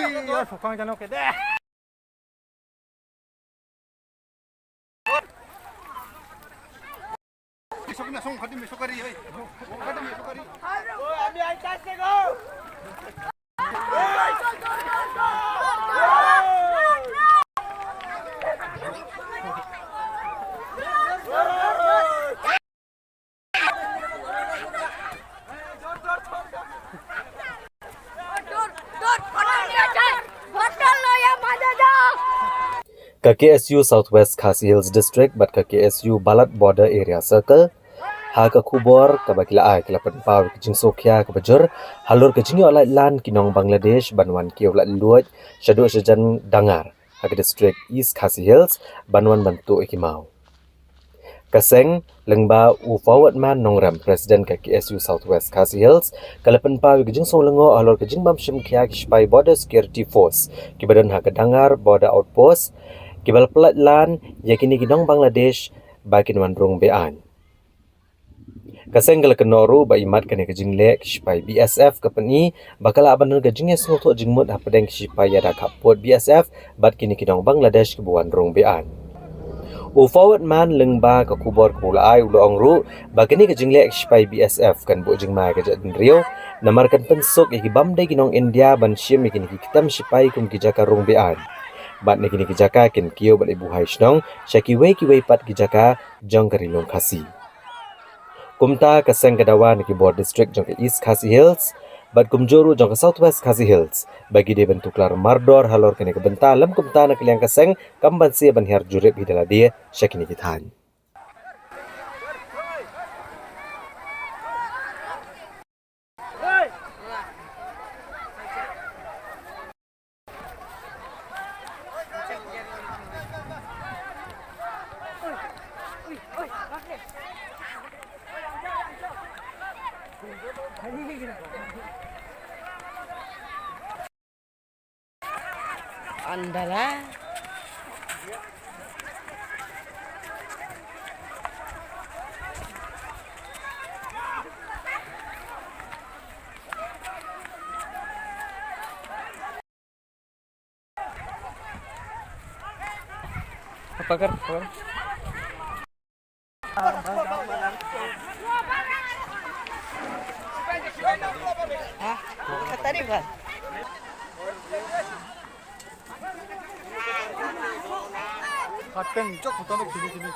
이거 속광 잡놓게 돼. 속이나 송 가디미 속가리. 가디미 속가리. 아미 안 땄세고. Ka KSU Southwest Khasi Hills District bat ka KSU Balat Border Area Circle ha ka khubor ka bakila ai kila panpaw ki jing sokhya ka bajur halur ka jing olai lan kinong Bangladesh banwan ki olai luaj shaduh sejan Dangar ha ka district East Khasi Hills banwan bantu ikimau kaseng lengba u forward man nongram president ka KSU Southwest Khasi Hills kala panpaw ki jing solengo halur ka jing bam shim khya ki spy border security force ki badan ha ka Dangar border outpost Kibal pelat lan yakini kinong Bangladesh bakin wanrung beaiñ. Kaseng kala kenoru ba imat kene kejingle kispai BSF kapani bakala abanun kejingnya sengoto jingmut hapadeng kispai yada kapot BSF bat kini kinong Bangladesh kebuan rung beaiñ. U forward man lengba ka kubor kepula ai ulo ongru bakini kejingle kispai BSF kan bu jingmai kejat rio namarkan pensuk iki bamde kinong India ban shim ikini kitam sipai kum kijaka rung beaiñ. Bat ni kini kijaka kin kiew bat ibu hai shnong shakiwe kiwe pat kijaka jong karilong khasi kumta kaseng kadawa ni board district jong ke East Khasi Hills bat kumjoru jong ke Southwest Khasi Hills bagi de bentuk lar mardor halor kene ke benta lam kumta na kiliang kaseng kamban se ban her jurep hidala dia shakini kithan Andala. Pakar. Ah, tadi kan. Aten cok utama gini.